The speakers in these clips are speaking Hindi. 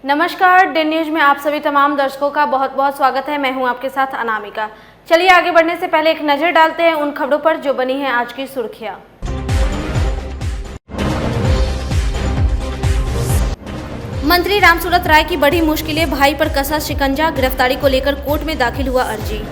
नमस्कार, डे न्यूज में आप सभी तमाम दर्शकों का बहुत बहुत स्वागत है। मैं हूं आपके साथ अनामिका। चलिए आगे बढ़ने से पहले एक नजर डालते हैं उन खबरों पर जो बनी हैं आज की सुर्खियां। मंत्री रामसूरत राय की बड़ी मुश्किलें, भाई पर कसा शिकंजा, गिरफ्तारी को लेकर कोर्ट में दाखिल हुआ अर्जी।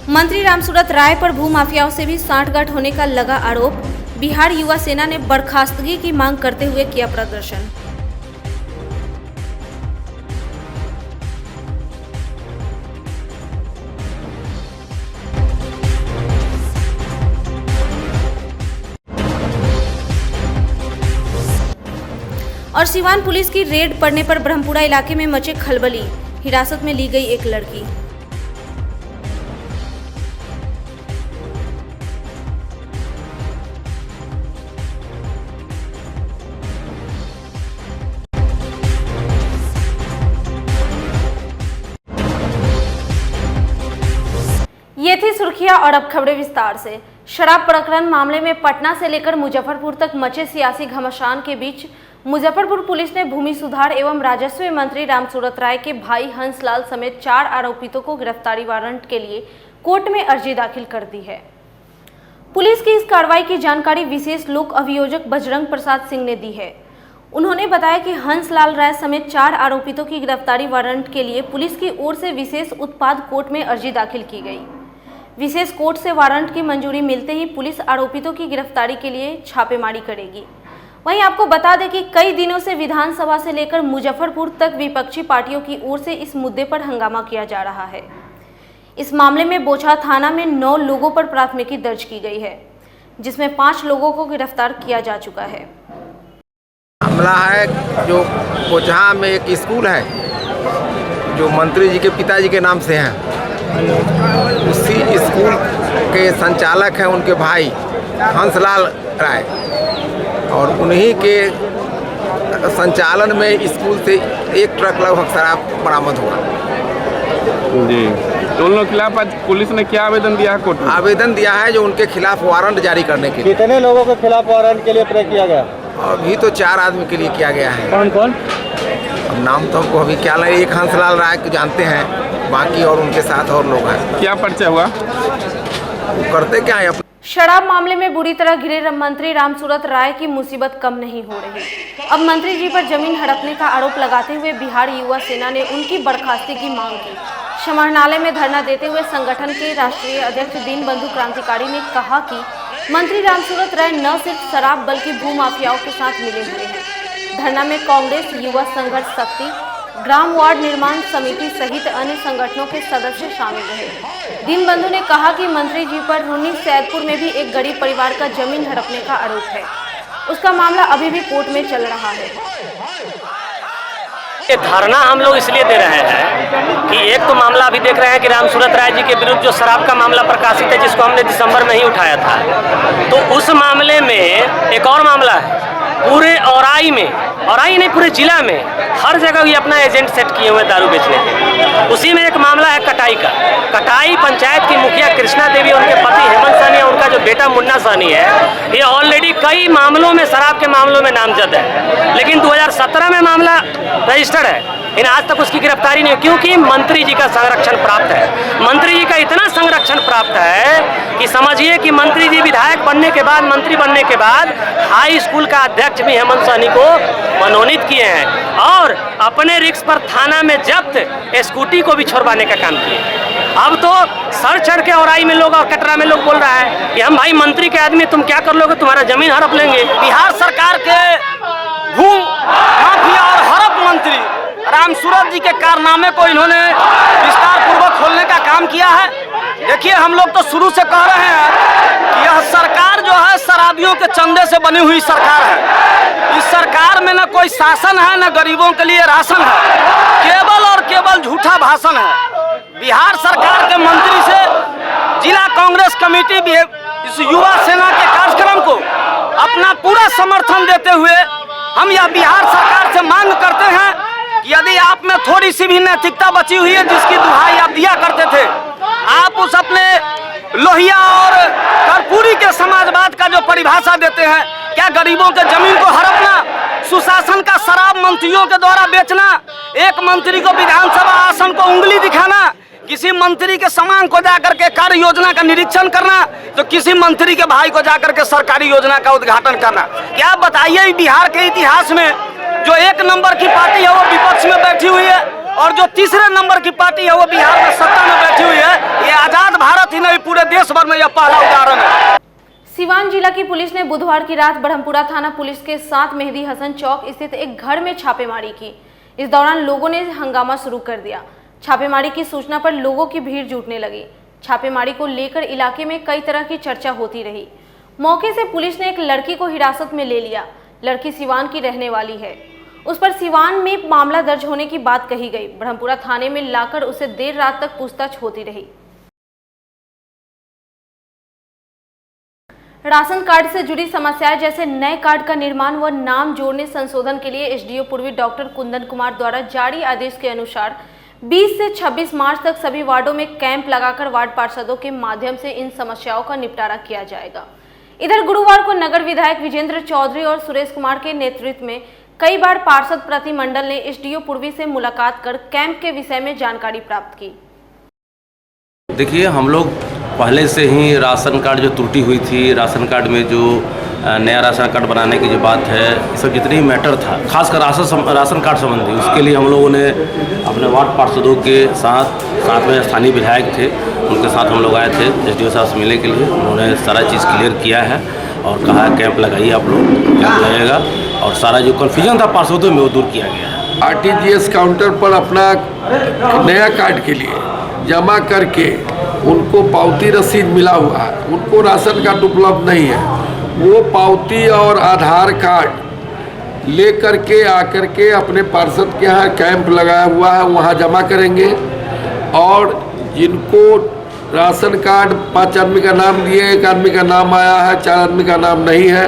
मंत्री रामसूरत राय पर भूमाफियाओं से भी सांठगांठ होने का लगा आरोप। बिहार युवा सेना ने बर्खास्तगी की मांग करते हुए किया प्रदर्शन। और सीवान पुलिस की रेड पड़ने पर ब्रह्मपुरा इलाके में मचे खलबली, हिरासत में ली गई एक लड़की। ये थी सुर्खियां और अब खबरें विस्तार से। शराब प्रकरण मामले में पटना से लेकर मुजफ्फरपुर तक मचे सियासी घमासान के बीच मुजफ्फरपुर पुलिस ने भूमि सुधार एवं राजस्व मंत्री रामसूरत राय के भाई हंसलाल समेत 4 आरोपितों को गिरफ्तारी वारंट के लिए कोर्ट में अर्जी दाखिल कर दी है। पुलिस की इस कार्रवाई की जानकारी विशेष लोक अभियोजक बजरंग प्रसाद सिंह ने दी है। उन्होंने बताया कि हंसलाल राय समेत 4 आरोपितों की गिरफ्तारी वारंट के लिए पुलिस की ओर से विशेष उत्पाद कोर्ट में अर्जी दाखिल की गई। विशेष कोर्ट से वारंट की मंजूरी मिलते ही पुलिस आरोपितों की गिरफ्तारी के लिए छापेमारी करेगी। वहीं आपको बता दें कि कई दिनों से विधानसभा से लेकर मुजफ्फरपुर तक विपक्षी पार्टियों की ओर से इस मुद्दे पर हंगामा किया जा रहा है। इस मामले में बोचहा थाना में 9 लोगों पर प्राथमिकी दर्ज की गई है, जिसमें 5 लोगों को गिरफ्तार किया जा चुका है। मामला है जो बोचहा में एक स्कूल है जो मंत्री जी के पिताजी के नाम से है। उसी स्कूल के संचालक हैं उनके भाई हंसलाल राय, और उन्हीं के संचालन में स्कूल से 1 ट्रक लगभग शराब बरामद हुआ। जी, तो उन लोगों के खिलाफ आज पुलिस ने क्या आवेदन दिया है कोर्ट में? आवेदन दिया है जो उनके खिलाफ वारंट जारी करने के लिए। कितने लोगों के खिलाफ वारंट के लिए अप्लाई किया गया? अभी तो 4 आदमी के लिए किया गया है। कौन कौन? अब नाम तो हमको अभी क्या लगे, एक हंसलाल राय को जानते हैं, बाकी और उनके साथ और लोग हैं। क्या पर्चा हुआ? करते क्या है? शराब मामले में बुरी तरह घिरे मंत्री रामसूरत राय की मुसीबत कम नहीं हो रही। अब मंत्री जी पर जमीन हड़पने का आरोप लगाते हुए बिहार युवा सेना ने उनकी बर्खास्ती की मांग की। समाहरणालय में धरना देते हुए संगठन के राष्ट्रीय अध्यक्ष दीनबंधु क्रांतिकारी ने कहा कि मंत्री रामसूरत राय न सिर्फ शराब बल्कि भूमाफियाओं के साथ मिले हुए हैं। धरना में कांग्रेस, युवा संघर्ष शक्ति, ग्राम वार्ड निर्माण समिति सहित अन्य संगठनों के सदस्य शामिल रहे। दीनबंधु ने कहा कि मंत्री जी पर रूनी सैदपुर में भी एक गरीब परिवार का जमीन हड़पने का आरोप है। उसका मामला अभी भी कोर्ट में चल रहा है। ये धरना हम लोग इसलिए दे रहे हैं कि एक तो मामला अभी देख रहे हैं कि रामसूरत राय जी के विरुद्ध जो शराब का मामला प्रकाशित है, जिसको हमने दिसंबर में ही उठाया था, तो उस मामले में एक और मामला है पूरे औराई नहीं पूरे जिला में हर जगह ये अपना एजेंट सेट किए हुए दारू बेचने के। उसी में एक मामला है कटाई का। कटाई पंचायत की मुखिया कृष्णा देवी, उनके पति हेमंत सहनी और उनका जो बेटा मुन्ना सहनी है, ये ऑलरेडी कई मामलों में, शराब के मामलों में नामजद है, लेकिन 2017 में मामला रजिस्टर्ड है, लेकिन आज तक उसकी गिरफ्तारी नहीं, क्योंकि मंत्री जी का संरक्षण प्राप्त है। मंत्री जी का इतना संरक्षण प्राप्त है कि समझिए कि मंत्री जी विधायक बनने के बाद, मंत्री बनने के बाद हाई स्कूल का अध्यक्ष भी हेमंत सहनी को मनोनीत किए हैं और अपने रिस्क पर थाना में जब्त स्कूटी को भी छोड़वाने का काम किए। अब तो सर चढ़ के औराई में लोग और कटरा में लोग बोल रहा है कि हम भाई मंत्री के आदमी, तुम क्या कर लोगे, तुम्हारा जमीन हड़प लेंगे। बिहार सरकार के भू माफिया और हड़प मंत्री रामसूरत जी के कारनामे को इन्होंने विस्तार पूर्वक खोलने का काम किया है। देखिए, हम लोग तो शुरू से कह रहे हैं कि यह सरकार जो है शराबियों के चंदे से बनी हुई सरकार है। इस सरकार में न कोई शासन है, न गरीबों के लिए राशन है, केवल और केवल झूठा भाषण है। बिहार सरकार के मंत्री से जिला कांग्रेस कमेटी भी इस युवा सेना के कार्यक्रम को अपना पूरा समर्थन देते हुए हम यह बिहार सरकार से मांग करते हैं कि यदि आप में थोड़ी सी भी नैतिकता बची हुई है, जिसकी दुहाई आप दिया करते थे, आप उस अपने लोहिया और कर्पूरी के समाजवाद का जो परिभाषा देते हैं, क्या गरीबों के जमीन को हड़पना, सुशासन का शराब मंत्रियों के द्वारा बेचना, एक मंत्री को विधानसभा आसन को उंगली दिखाना, किसी मंत्री के सामान को जाकर के कार्य योजना का निरीक्षण करना, तो किसी मंत्री के भाई को जाकर के सरकारी योजना का उद्घाटन करना। क्या बताइए, बिहार के इतिहास में जो एक नंबर की पार्टी है वो विपक्ष में बैठी हुई है, और जो तीसरे नंबर की पार्टी है वो बिहार में सत्ता में बैठी हुई है। ये आजाद भारत ही नहीं, पूरे देश भर में यह पहला उदाहरण है। सिवान जिला की पुलिस ने बुधवार की रात ब्रह्मपुरा थाना पुलिस के साथ मेहदी हसन चौक स्थित एक घर में छापेमारी की। इस दौरान लोगों ने हंगामा शुरू कर दिया। छापेमारी की सूचना पर लोगों की भीड़ जुटने लगी। छापेमारी को लेकर इलाके में कई तरह की चर्चा होती रही। मौके से पुलिस ने एक लड़की को हिरासत में ले लिया। लड़की सिवान की रहने वाली है। उस पर सिवान में मामला दर्ज होने की बात कही गई। ब्रह्मपुरा थाने में लाकर उसे देर रात तक पूछताछ होती रही। राशन कार्ड से जुड़ी समस्याएं जैसे नए कार्ड का निर्माण व नाम जोड़ने संशोधन के लिए एसडीओ पूर्वी डॉक्टर कुंदन कुमार द्वारा जारी आदेश के अनुसार 20 से 26 मार्च तक सभी वार्डों में कैंप लगाकर वार्ड पार्षदों के माध्यम से इन समस्याओं का निपटारा किया जाएगा। इधर गुरुवार को नगर विधायक विजेंद्र चौधरी और सुरेश कुमार के नेतृत्व में कई बार पार्षद प्रतिमंडल ने एसडीओ पूर्वी से मुलाकात कर कैंप के विषय में जानकारी प्राप्त की। देखिए, हम लोग पहले से ही राशन कार्ड जो त्रुटि हुई थी, राशन कार्ड में जो नया राशन कार्ड बनाने की जो बात है, ये सब जितनी मैटर था, खासकर राशन कार्ड संबंधी, उसके लिए हम लोगों ने अपने वार्ड पार्षदों के साथ में स्थानीय विधायक थे, उनके साथ हम लोग आए थे एसडीओ साहब से मिलने के लिए। उन्होंने सारा चीज़ क्लियर किया है और कहा कैंप लगाइए, आप लोग कैंप लगेगा और सारा जो कन्फ्यूजन था पार्षदों में वो दूर किया गया है। आरटीजीएस काउंटर पर अपना नया कार्ड के लिए जमा करके उनको पावती रसीद मिला हुआ है, उनको राशन कार्ड उपलब्ध नहीं है, वो पावती और आधार कार्ड ले करके आकर के अपने पार्षद के यहाँ कैंप लगाया हुआ है, वहाँ जमा करेंगे। और जिनको राशन कार्ड 5 आदमी का नाम दिए, 1 आदमी का नाम आया है, 4 आदमी का नाम नहीं है,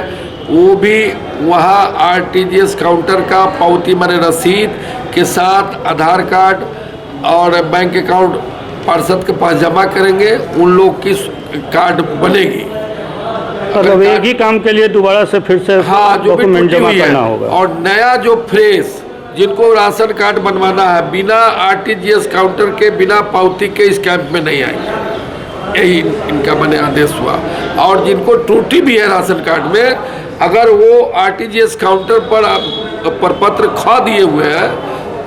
वो भी वहाँ आरटीजीएस काउंटर का पावती माने रसीद के साथ आधार कार्ड और बैंक अकाउंट पार्षद के पास जमा करेंगे, उन लोग की कार्ड बनेगी। मतलब एक ही काम के लिए दोबारा से फिर से डॉक्यूमेंट जमा करना होगा। और नया जो फ्रेश जिनको राशन कार्ड बनवाना है, बिना आरटीजीएस काउंटर के, बिना पावती के इस कैंप में नहीं आएंगे, यही इनका मैंने आदेश हुआ। और जिनको त्रुटि भी है राशन कार्ड में, अगर वो आरटीजीएस काउंटर पर प्रपत्र खो दिए हुए हैं,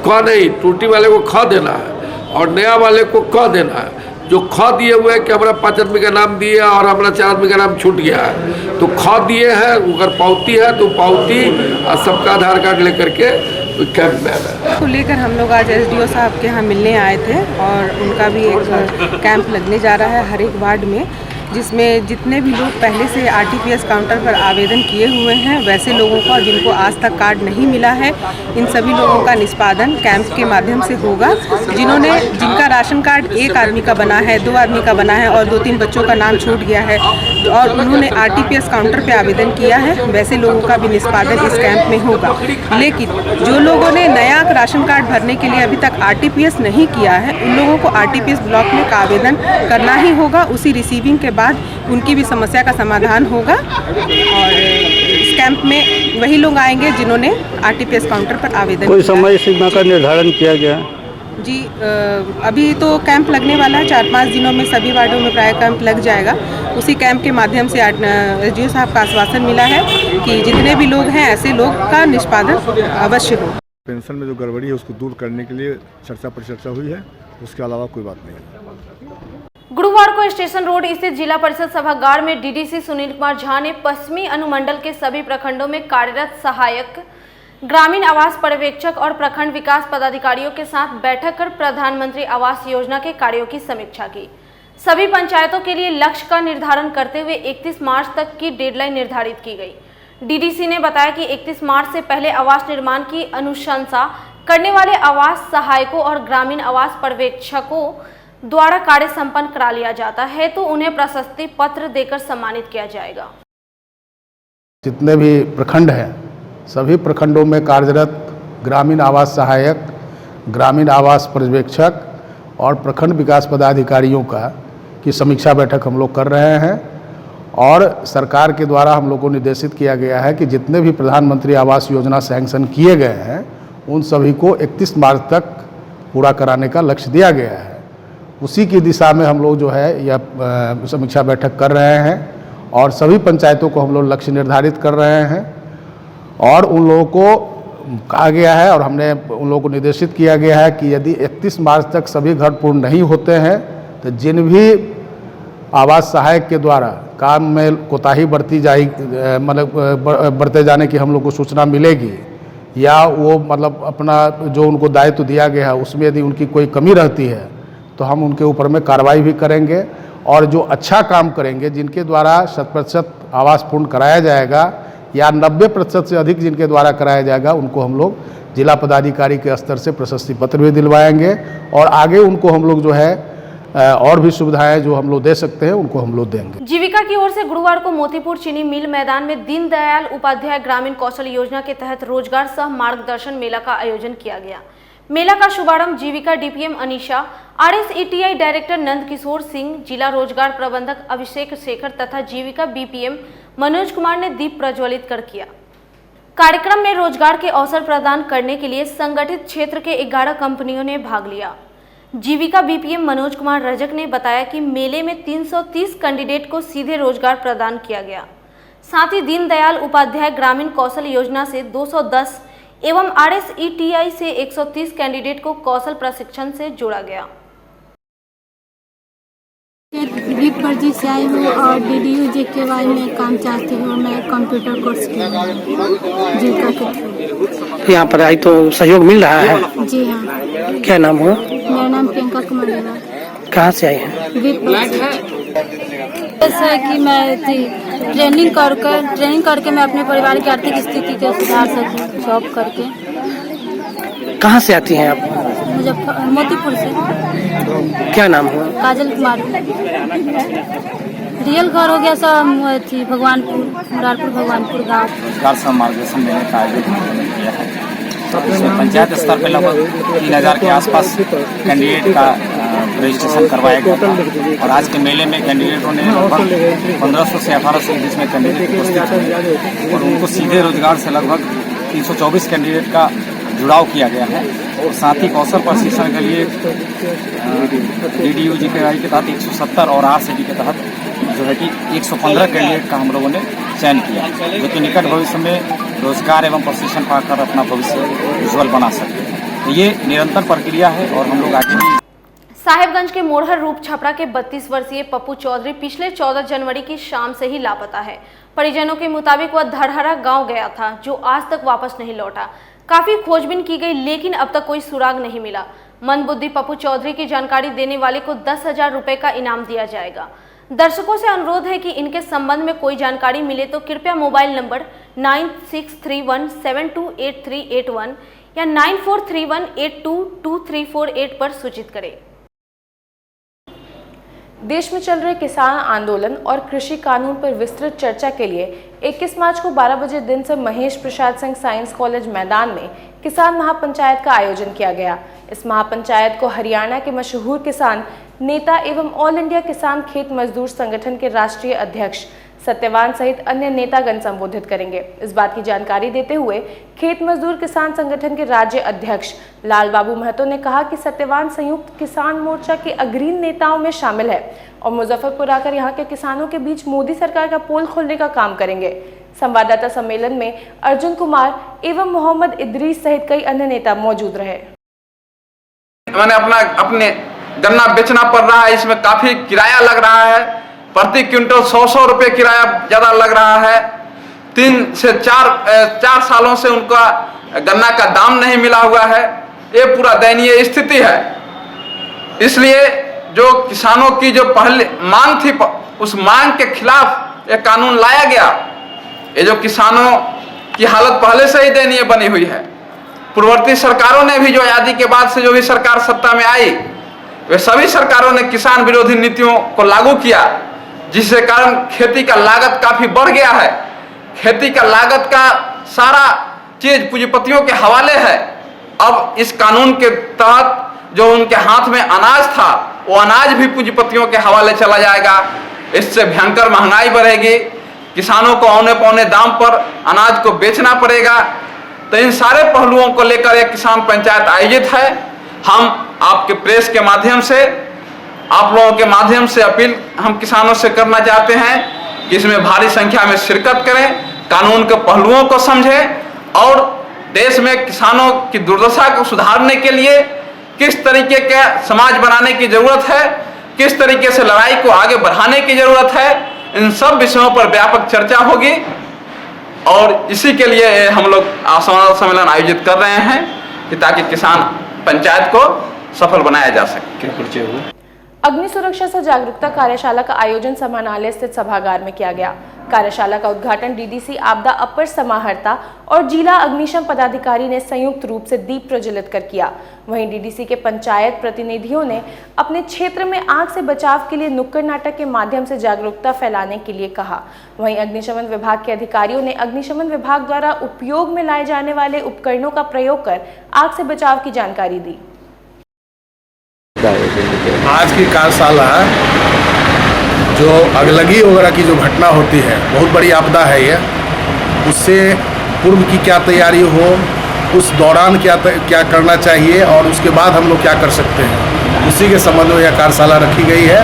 खो नहीं, त्रुटि वाले को खो देना है और नया वाले को कह देना है। जो खो दिए हुए हैं कि हमारा 5 आदमी का नाम दिए और हमारा 4 आदमी का नाम छूट गया है, तो खो दिए हैं, अगर पावती है तो पावती और सबका आधार कार्ड लेकर के कैंप में आना को लेकर हम लोग आज एसडीओ साहब के यहाँ मिलने आए थे और उनका भी एक कैंप लगने जा रहा है हर एक वार्ड में, जिसमें जितने भी लोग पहले से आरटीपीएस काउंटर पर आवेदन किए हुए हैं वैसे लोगों को और जिनको आज तक कार्ड नहीं मिला है, इन सभी लोगों का निष्पादन कैंप के माध्यम से होगा। जिनका राशन कार्ड 1 आदमी का बना है, 2 आदमी का बना है और 2-3 बच्चों का नाम छूट गया है और उन्होंने आरटीपीएस काउंटर पर आवेदन किया है, वैसे लोगों का भी निष्पादन इस कैंप में होगा। लेकिन जो लोगों ने नया राशन कार्ड भरने के लिए अभी तक आरटीपीएस नहीं किया है, उन लोगों को आरटीपीएस ब्लॉक में आवेदन करना ही होगा। उसी रिसीविंग के बाद उनकी भी समस्या का समाधान होगा और इस कैंप में वही लोग आएंगे जिन्होंने आरटीपीएस काउंटर पर आवेदन कोई किया समय सीमा का निर्धारण किया गया है? जी, अभी तो कैंप लगने वाला है, 4-5 दिनों में सभी वार्डों में प्राय कैंप लग जाएगा। उसी कैंप के माध्यम से एसडीओ साहब का आश्वासन मिला है कि जितने भी लोग हैं ऐसे लोग का निष्पादन अवश्य हो। पेंशन में जो गड़बड़ी है उसको दूर करने के लिए चर्चा परिचर्चा हुई है, उसके अलावा कोई बात नहीं है। गुरुवार को स्टेशन रोड स्थित जिला परिषद सभागार में डीडीसी सुनील कुमार झा ने पश्चिमी अनुमंडल के सभी प्रखंडों में कार्यरत सहायक ग्रामीण आवास पर्यवेक्षक और प्रखंड विकास पदाधिकारियों के साथ बैठक कर प्रधानमंत्री आवास योजना के कार्यों की समीक्षा की। सभी पंचायतों के लिए लक्ष्य का निर्धारण करते हुए 31 मार्च तक की डेडलाइन निर्धारित की गई। डीडीसी ने बताया कि 31 मार्च से पहले आवास निर्माण की अनुशंसा करने वाले आवास सहायकों और ग्रामीण आवास पर्यवेक्षकों द्वारा कार्य संपन्न करा लिया जाता है तो उन्हें प्रशस्ति पत्र देकर सम्मानित किया जाएगा। जितने भी प्रखंड हैं सभी प्रखंडों में कार्यरत ग्रामीण आवास सहायक, ग्रामीण आवास पर्यवेक्षक और प्रखंड विकास पदाधिकारियों की समीक्षा बैठक हम लोग कर रहे हैं। और सरकार के द्वारा हम लोग को निर्देशित किया गया है कि जितने भी प्रधानमंत्री आवास योजना सैंक्शन किए गए हैं उन सभी को 31 मार्च तक पूरा कराने का लक्ष्य दिया गया है। उसी की दिशा में हम लोग जो है यह समीक्षा बैठक कर रहे हैं और सभी पंचायतों को हम लोग लक्ष्य निर्धारित कर रहे हैं और उन लोगों को कहा गया है और हमने उन लोगों को निर्देशित किया गया है कि यदि 31 मार्च तक सभी घर पूर्ण नहीं होते हैं तो जिन भी आवास सहायक के द्वारा काम में कोताही बरती जाएगी, मतलब बरते जाने की हम लोग को सूचना मिलेगी या वो मतलब अपना जो उनको दायित्व दिया गया है उसमें यदि उनकी कोई कमी रहती है तो हम उनके ऊपर में कार्रवाई भी करेंगे। और जो अच्छा काम करेंगे, जिनके द्वारा 100% आवास पूर्ण कराया जाएगा या 90% से अधिक जिनके द्वारा कराया जाएगा, उनको हम लोग जिला पदाधिकारी के स्तर से प्रशस्ति पत्र भी दिलवाएंगे और आगे उनको हम लोग जो है और भी सुविधाएं जो हम लोग दे सकते हैं उनको हम लोग देंगे। जीविका की ओर से गुरुवार को मोतीपुर चीनी मिल मैदान में दीनदयाल उपाध्याय ग्रामीण कौशल योजना के तहत रोजगार सह मार्गदर्शन मेला का आयोजन किया गया। मेला का शुभारंभ जीविका DPM Anisha, RSETI director Nand Kishore Singh, जिला रोजगार प्रबंधक अभिषेक शेखर तथा जीविका बीपीएम मनोज कुमार ने दीप प्रज्वलित कर किया। कार्यक्रम में रोजगार के अवसर प्रदान करने के लिए संगठित क्षेत्र के 11 कंपनियों ने भाग लिया। जीविका बीपीएम मनोज कुमार रजक ने बताया कि मेले में 330 कैंडिडेट को सीधे रोजगार प्रदान किया गया। साथ ही दीनदयाल उपाध्याय ग्रामीण कौशल योजना से 210 एवं RSETI से 130 कैंडिडेट को कौशल प्रशिक्षण से जोड़ा गया। फर्जी से आई हूँ और DDU JKY में काम चाहती हूँ। मैं कंप्यूटर कोर्स की जीविका के थ्रू। यहाँ पर आई तो सहयोग मिल रहा है? जी हाँ। क्या नाम हो? मेरा नाम प्रियंका कुमारी है। कहाँ से आई हैं? जैसे कि मैं ट्रेनिंग करके मैं अपने परिवार की आर्थिक स्थिति को सुधार सकूं, जॉब करके। कहाँ से आती हैं आप? मोतीपुर से। क्या नाम हो? काजल कुमारी। रियल घर हो गया सब थी भगवानपुर, मुरारपुर भगवानपुर गाँव। रोजगार सह मार्गदर्शन मेले का आयोजन किया है। इसमें पंचायत स्तर पर लगभग 3000 के आसपास कैंडिडेट का रजिस्ट्रेशन करवाया गया था और आज के मेले में कैंडिडेटों ने लगभग 1500 से 1800 के बीच में कैंडिडेट उपस्थित हुए और उनको सीधे रोजगार से लगभग 324 कैंडिडेट का जुड़ाव किया गया है। और साथ ही कौशल प्रशिक्षण के लिए DDU JKY के तहत 170 और RSETI के तहत जो है कि 115 कैंडिडेट का हम लोगों ने चयन किया, जो कि निकट भविष्य में रोजगार एवं प्रशिक्षण पाकर अपना भविष्य उज्ज्वल बना सकते हैं। तो ये निरंतर प्रक्रिया है और हम लोग आगे भी। साहेबगंज के मोरहर रूप छपरा के 32 वर्षीय पप्पू चौधरी पिछले 14 जनवरी की शाम से ही लापता है। परिजनों के मुताबिक वह धड़हरा गांव गया था, जो आज तक वापस नहीं लौटा। काफी खोजबीन की गई लेकिन अब तक कोई सुराग नहीं मिला। मंदबुद्धि पप्पू चौधरी की जानकारी देने वाले को 10,000 रुपए का इनाम दिया जाएगा। दर्शकों से अनुरोध है कि इनके संबंध में कोई जानकारी मिले तो कृपया मोबाइल नंबर 9631728381 या 9431822348 पर सूचित करें। देश में चल रहे किसान आंदोलन और कृषि कानून पर विस्तृत चर्चा के लिए 21 मार्च को 12 बजे दिन से महेश प्रसाद सिंह साइंस कॉलेज मैदान में किसान महापंचायत का आयोजन किया गया। इस महापंचायत को हरियाणा के मशहूर किसान नेता एवं ऑल इंडिया किसान खेत मजदूर संगठन के राष्ट्रीय अध्यक्ष सत्यवान सहित अन्य नेतागण संबोधित करेंगे। इस बात की जानकारी देते हुए खेत मजदूर किसान संगठन के राज्य अध्यक्ष लाल बाबू महतो ने कहा कि सत्यवान संयुक्त किसान मोर्चा के अग्रणी नेताओं में शामिल है और मुजफ्फरपुर आकर यहां के किसानों के बीच मोदी सरकार का पोल खोलने का काम करेंगे। संवाददाता सम्मेलन में अर्जुन कुमार एवं मोहम्मद इदरीस सहित कई अन्य नेता मौजूद रहे। मैंने अपने गन्ना बेचना पड़ रहा है, इसमें काफी किराया लग रहा है, प्रति क्विंटल 100 रुपये किराया ज्यादा लग रहा है। 3 से 4 सालों से उनका गन्ना का दाम नहीं मिला हुआ है। ये पूरा दयनीय स्थिति है। इसलिए जो किसानों की जो पहले मांग थी, उस मांग के खिलाफ एक कानून लाया गया। ये जो किसानों की हालत पहले से ही दयनीय बनी हुई है। पूर्ववर्ती सरकारों ने भी जो आजादी के बाद से जो भी सरकार सत्ता में आई, वे सभी सरकारों ने किसान विरोधी नीतियों को लागू किया, जिसके कारण खेती का लागत काफी बढ़ गया है। खेती का लागत का सारा चीज पूंजीपतियों के हवाले है। अब इस कानून के तहत जो उनके हाथ में अनाज था वो अनाज भी पूंजीपतियों के हवाले चला जाएगा। इससे भयंकर महंगाई बढ़ेगी, किसानों को औने पौने दाम पर अनाज को बेचना पड़ेगा। तो इन सारे पहलुओं को लेकर एक किसान पंचायत आयोजित है। हम आपके प्रेस के माध्यम से, आप लोगों के माध्यम से अपील हम किसानों से करना चाहते हैं कि इसमें भारी संख्या में शिरकत करें, कानून के पहलुओं को समझें और देश में किसानों की दुर्दशा को सुधारने के लिए किस तरीके का समाज बनाने की जरूरत है, किस तरीके से लड़ाई को आगे बढ़ाने की जरूरत है, इन सब विषयों पर व्यापक चर्चा होगी। और इसी के लिए हम लोग संवाद सम्मेलन आयोजित कर रहे हैं कि ताकि किसान पंचायत को सफल बनाया जा सके। अग्नि सुरक्षा से जागरूकता कार्यशाला का आयोजन समाहरणालय स्थित सभागार में किया गया। कार्यशाला का उद्घाटन डीडीसी आपदा अपर समाहर्ता और जिला अग्निशम पदाधिकारी ने संयुक्त रूप से दीप प्रज्वलित कर किया। वहीं डीडीसी के पंचायत प्रतिनिधियों ने अपने क्षेत्र में आग से बचाव के लिए नुक्कड़ नाटक के माध्यम से जागरूकता फैलाने के लिए कहा। वहीं अग्निशमन विभाग के अधिकारियों ने अग्निशमन विभाग द्वारा उपयोग में लाए जाने वाले उपकरणों का प्रयोग कर आग से बचाव की जानकारी दी। आज की कार्यशाला जो अगलगी वगैरह की जो घटना होती है, बहुत बड़ी आपदा है ये, उससे पूर्व की क्या तैयारी हो, उस दौरान क्या करना चाहिए और उसके बाद हम लोग क्या कर सकते हैं, उसी के संबंध में यह कार्यशाला रखी गई है।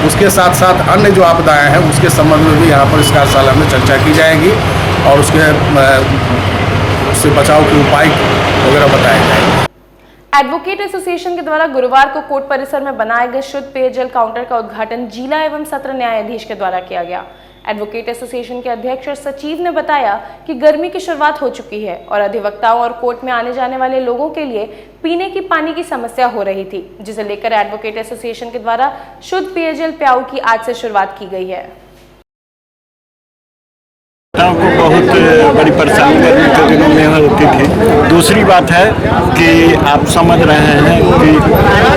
उसके साथ साथ अन्य जो आपदाएं हैं उसके संबंध में भी यहाँ पर इस कार्यशाला में चर्चा की जाएगी और उससे बचाव के उपाय वगैरह बताए जाएंगे। एडवोकेट एसोसिएशन के द्वारा गुरुवार को कोर्ट परिसर में बनाए गए शुद्ध पेयजल काउंटर का उद्घाटन जिला एवं सत्र न्यायाधीश के द्वारा किया गया। एडवोकेट एसोसिएशन के अध्यक्ष और सचिव ने बताया कि गर्मी की शुरुआत हो चुकी है और अधिवक्ताओं और कोर्ट में आने जाने वाले लोगों के लिए पीने की पानी की समस्या हो रही थी, जिसे लेकर एडवोकेट एसोसिएशन के द्वारा शुद्ध पेयजल प्याऊ की आज से शुरुआत की गई है। को बहुत बड़ी परेशानी गर्मी के दिनों में होती थी। दूसरी बात है कि आप समझ रहे हैं कि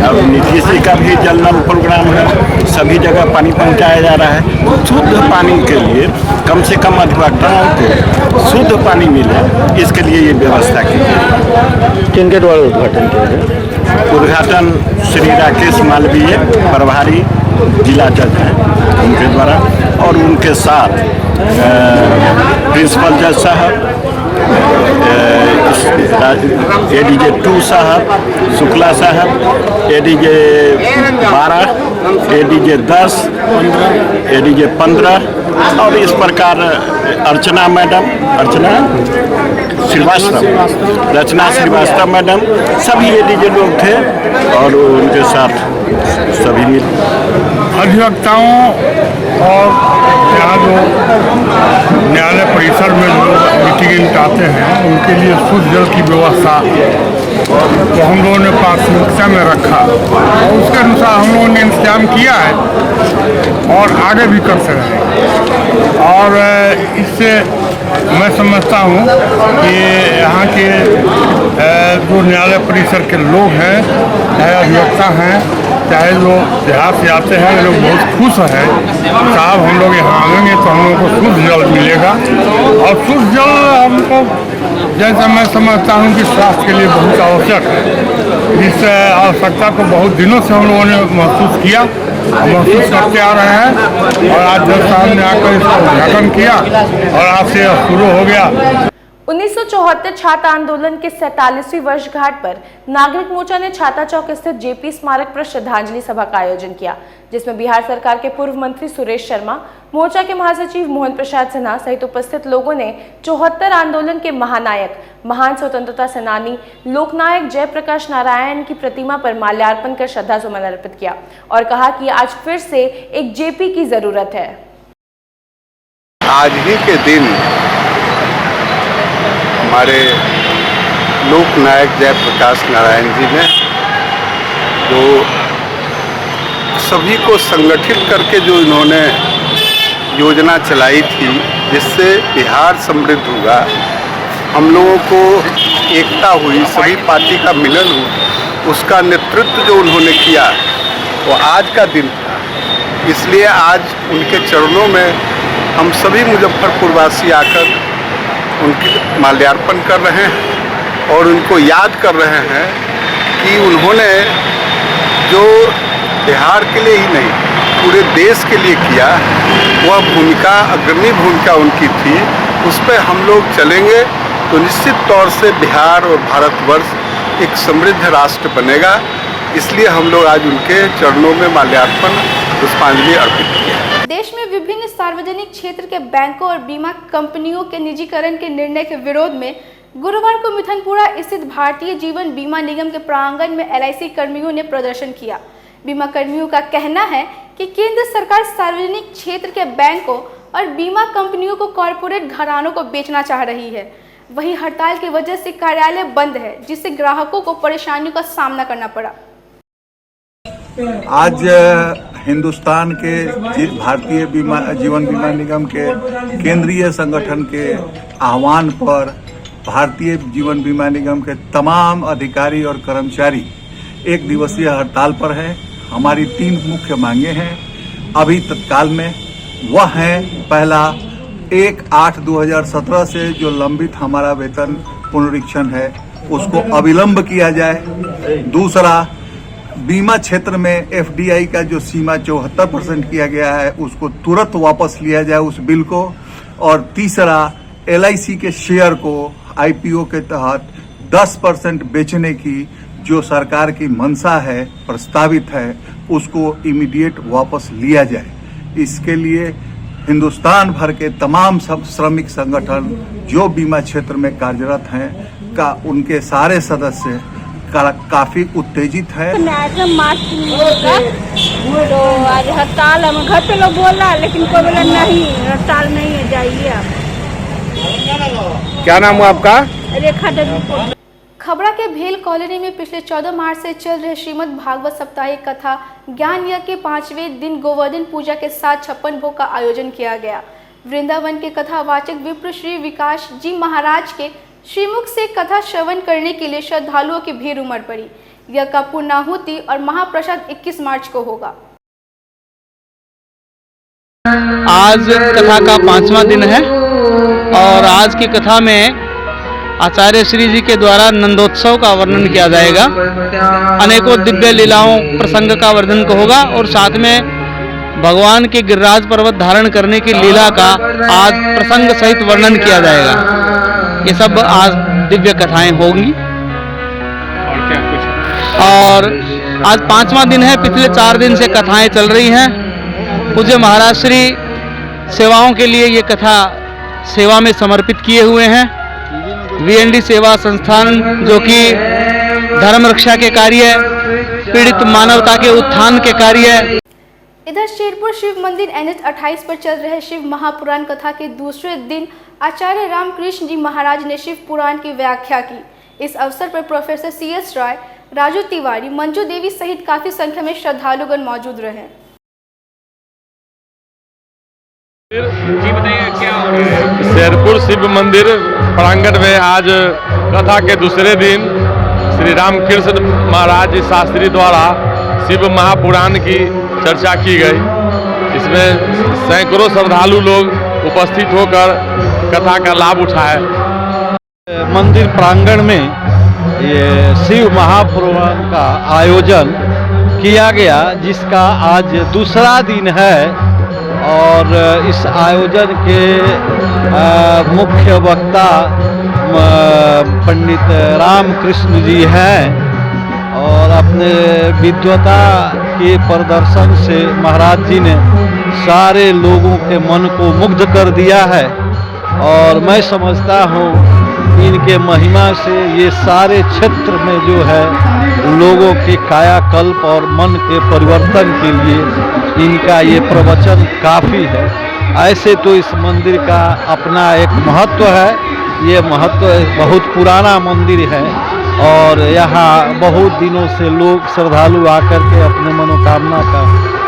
अब नीतीश जी का भी जल नल प्रोग्राम है, सभी जगह पानी पहुंचाया जा रहा है। शुद्ध पानी के लिए कम से कम अधिवक्ताओं को शुद्ध पानी मिले, इसके लिए ये व्यवस्था की गई। किनके द्वारा उद्घाटन किया गया? उद्घाटन श्री राकेश मालवीय प्रभारी जिला जज हैं उनके द्वारा और उनके साथ प्रिंसिपल जज साहब, एडीजे 2 साहब, शुक्ला साहब, एडीजे 12, एडीजे 10, एडीजे 15 और इस प्रकार अर्चना मैडम, रचना श्रीवास्तव मैडम, सभी एडीजे लोग थे और उनके साथ सभी मिल अधिवक्ताओं और यहाँ जो न्यायालय परिसर में जो मीटिंग आते हैं उनके लिए शुद्ध जल की व्यवस्था तो हम लोगों ने प्राथमिकता में रखा और उसके अनुसार हम लोगों ने इंतजाम किया है और आगे भी करते रहेंगे। और इससे मैं समझता हूँ कि यहाँ के जो न्यायालय परिसर के लोग हैं, चाहे अधिवक्ता हैं, चाहे जो बिहार से आते हैं, लोग बहुत खुश हैं। साहब हम लोग यहाँ आएंगे तो हम लोगों को शुद्ध जल मिलेगा और शुद्ध जल हमको जैसा मैं समझता हूँ कि स्वास्थ्य के लिए बहुत आवश्यक है। इस आवश्यकता को बहुत दिनों से हम लोगों ने महसूस किया, महसूस करते आ रहे हैं और आज जज साहब ने आकर इसका उद्घाटन किया और आज से शुरू हो गया। 1974 छात्र आंदोलन के 47वीं वर्षगांठ पर नागरिक मोर्चा ने छाता चौक स्थित जेपी स्मारक पर श्रद्धांजलि सभा का आयोजन किया, जिसमें बिहार सरकार के पूर्व मंत्री सुरेश शर्मा, मोर्चा के महासचिव मोहन प्रसाद सिन्हा सहित उपस्थित लोगों ने 74 आंदोलन के महानायक, महान स्वतंत्रता सेनानी लोकनायक जयप्रकाश नारायण की प्रतिमा पर माल्यार्पण कर श्रद्धा सुमन अर्पित किया और कहा कि आज फिर से एक जेपी की जरूरत है। आज ही के दिन हमारे लोकनायक जयप्रकाश नारायण जी ने जो सभी को संगठित करके जो इन्होंने योजना चलाई थी जिससे बिहार समृद्ध हुआ, हम लोगों को एकता हुई, सभी पार्टी का मिलन हुआ, उसका नेतृत्व जो उन्होंने किया वो आज का दिन था। इसलिए आज उनके चरणों में हम सभी मुजफ्फरपुर वासी आकर उनके माल्यार्पण कर रहे हैं और उनको याद कर रहे हैं कि उन्होंने जो बिहार के लिए ही नहीं पूरे देश के लिए किया, वह भूमिका, अग्रणी भूमिका उनकी थी। उस पर हम लोग चलेंगे तो निश्चित तौर से बिहार और भारतवर्ष एक समृद्ध राष्ट्र बनेगा। इसलिए हम लोग आज उनके चरणों में माल्यार्पण पुष्पांजलि अर्पित किया। देश में विभिन्न सार्वजनिक क्षेत्र के बैंकों और बीमा कंपनियों के निजीकरण के निर्णय के विरोध में गुरुवार को मिथनपुरा स्थित भारतीय जीवन बीमा निगम के प्रांगण में LIC कर्मियों ने प्रदर्शन किया। बीमा कर्मियों का कहना है कि केंद्र सरकार सार्वजनिक क्षेत्र के बैंकों और बीमा कंपनियों को कॉरपोरेट घरानों को बेचना चाह रही है। वहीं हड़ताल की वजह से कार्यालय बंद है, जिससे ग्राहकों को परेशानियों का सामना करना पड़ा। आज हिंदुस्तान के भारतीय जीवन बीमा निगम के केंद्रीय संगठन के आह्वान पर भारतीय जीवन बीमा निगम के तमाम अधिकारी और कर्मचारी एक दिवसीय हड़ताल पर हैं। हमारी 3 मुख्य मांगे हैं अभी तत्काल में। वह हैं, पहला 1/8/2017 से जो लंबित हमारा वेतन पुनरीक्षण है उसको अविलंब किया जाए। दूसरा, बीमा क्षेत्र में FDI का जो सीमा 74% किया गया है उसको तुरंत वापस लिया जाए उस बिल को। और तीसरा, LIC के शेयर को IPO के तहत 10% बेचने की जो सरकार की मंशा है, प्रस्तावित है, उसको इमीडिएट वापस लिया जाए। इसके लिए हिंदुस्तान भर के तमाम सब श्रमिक संगठन जो बीमा क्षेत्र में कार्यरत हैं का उनके सारे सदस्य काफी उत्तेजित है। मार्च तो आज हड़ताल, हम घर पे लोग बोल रहा है लेकिन कोई बोला नहीं हड़ताल नहीं है, जाइए आप। क्या नाम हुआ आपका? रेखा देवी। खबड़ा के भेल कॉलोनी में पिछले 14 मार्च से चल रहे श्रीमद् भागवत साप्ताहिक कथा ज्ञान यज्ञ के 5वें दिन गोवर्धन पूजा के साथ 56 भोग का आयोजन किया गया। वृंदावन के कथावाचक विप्र श्री विकास जी महाराज के श्रीमुख से कथा श्रवण करने के लिए श्रद्धालुओं की भीड़ उमड़ पड़ी। यज्ञ का पूर्णाहुति और महाप्रसाद 21 मार्च को होगा। आज कथा का 5वां दिन है और आज की कथा में आचार्य श्री जी के द्वारा नंदोत्सव का वर्णन किया जाएगा। अनेकों दिव्य लीलाओं प्रसंग का वर्णन होगा और साथ में भगवान के गिरिराज पर्वत धारण करने की लीला का आज प्रसंग सहित वर्णन किया जाएगा। ये सब आज दिव्य कथाएं होंगी। और क्या कुछ? और आज 5वां दिन है, पिछले 4 दिन से कथाएं चल रही हैं। पूज्य महाराज श्री सेवाओं के लिए ये कथा सेवा में समर्पित किए हुए हैं। VND सेवा संस्थान जो कि धर्म रक्षा के कार्य, पीड़ित मानवता के उत्थान के कार्य। इधर शेरपुर शिव मंदिर NH 28 पर चल रहे शिव महापुराण कथा के दूसरे दिन आचार्य रामकृष्ण जी महाराज ने शिव पुराण की व्याख्या की। इस अवसर पर प्रोफेसर CS राय, राजू तिवारी, मंजू देवी सहित काफी संख्या में श्रद्धालुगण मौजूद रहे। जी बताइए क्या हो रहा है? शेरपुर शिव मंदिर प्रांगण में आज कथा के दूसरे दिन श्री रामकृष्ण महाराज शास्त्री द्वारा शिव महापुराण की चर्चा की गई। इसमें सैकड़ों श्रद्धालु लोग उपस्थित होकर कथा का लाभ उठाए। मंदिर प्रांगण में ये शिव महापुराण का आयोजन किया गया, जिसका आज दूसरा दिन है। और इस आयोजन के मुख्य वक्ता पंडित रामकृष्ण जी हैं और अपने विद्वता के प्रदर्शन से महाराज जी ने सारे लोगों के मन को मुग्ध कर दिया है। और मैं समझता हूँ इनके महिमा से ये सारे क्षेत्र में जो है लोगों के कायाकल्प और मन के परिवर्तन के लिए इनका ये प्रवचन काफ़ी है। ऐसे तो इस मंदिर का अपना एक महत्व है। ये महत्व बहुत पुराना मंदिर है और यहाँ बहुत दिनों से लोग श्रद्धालु आकर के अपने मनोकामना का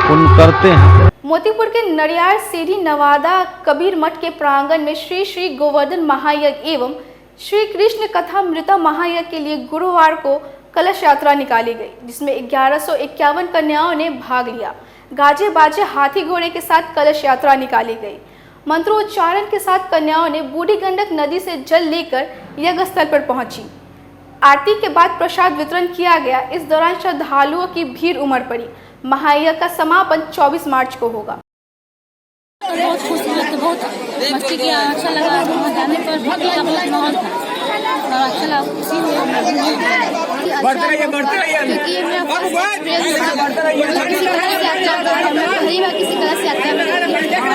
पूर्ण करते हैं। मोतीपुर के नड़ियार सीढ़ी नवादा कबीर मठ के प्रांगण में श्री श्री गोवर्धन महायज्ञ एवं श्री कृष्ण कथा मृता महायज्ञ के लिए गुरुवार को कलश यात्रा निकाली गई, जिसमें 1151 कन्याओं ने भाग लिया। गाजे बाजे हाथी घोड़े के साथ कलश यात्रा निकाली गई। मंत्रोच्चारण के साथ कन्याओं ने बूढ़ी गंडक नदी से जल लेकर यज्ञ स्थल पर पहुंची। आरती के बाद प्रसाद वितरण किया गया। इस दौरान श्रद्धालुओं की भीड़ उमड़ पड़ी। महायज्ञ का समापन 24 मार्च को होगा। बहुत खूबसूरत, बहुत मस्ती किया, अच्छा लगा। वहाँ जाने पर भक्ति का बहुत माहौल था और अच्छा लगा, खुशी हुई। क्योंकि मैं किसी कलश यात्रा में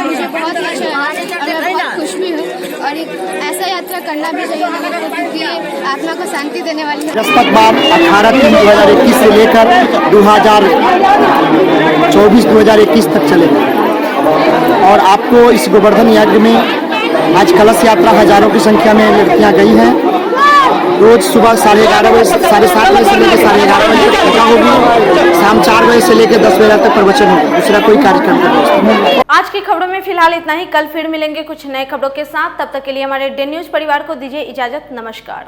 मुझे बहुत अच्छा लगा और मैं बहुत खुश भी हूँ। और एक ऐसा यात्रा करना भी चाहिए क्योंकि ये आत्मा को शांति देने वाली है। बृहस्पतिवार 18/3/2021 से लेकर 2024-2021 तक चलेगा और आपको इस गोवर्धन यज्ञ में आज कलश यात्रा हजारों की संख्या में लड़कियां गई हैं। रोज सुबह 11:30 बजे 7:30 बजे से लेकर 11:30 बजे तक पूजा होगी। शाम 4 बजे से लेकर 10 बजे तक प्रवचन होगा। दूसरा कोई कार्यक्रम का व्यवस्था नहीं। आज की खबरों में फिलहाल इतना ही। कल फिर मिलेंगे कुछ नए खबरों के साथ। तब तक के लिए हमारे डे न्यूज परिवार को दीजिए इजाजत। नमस्कार।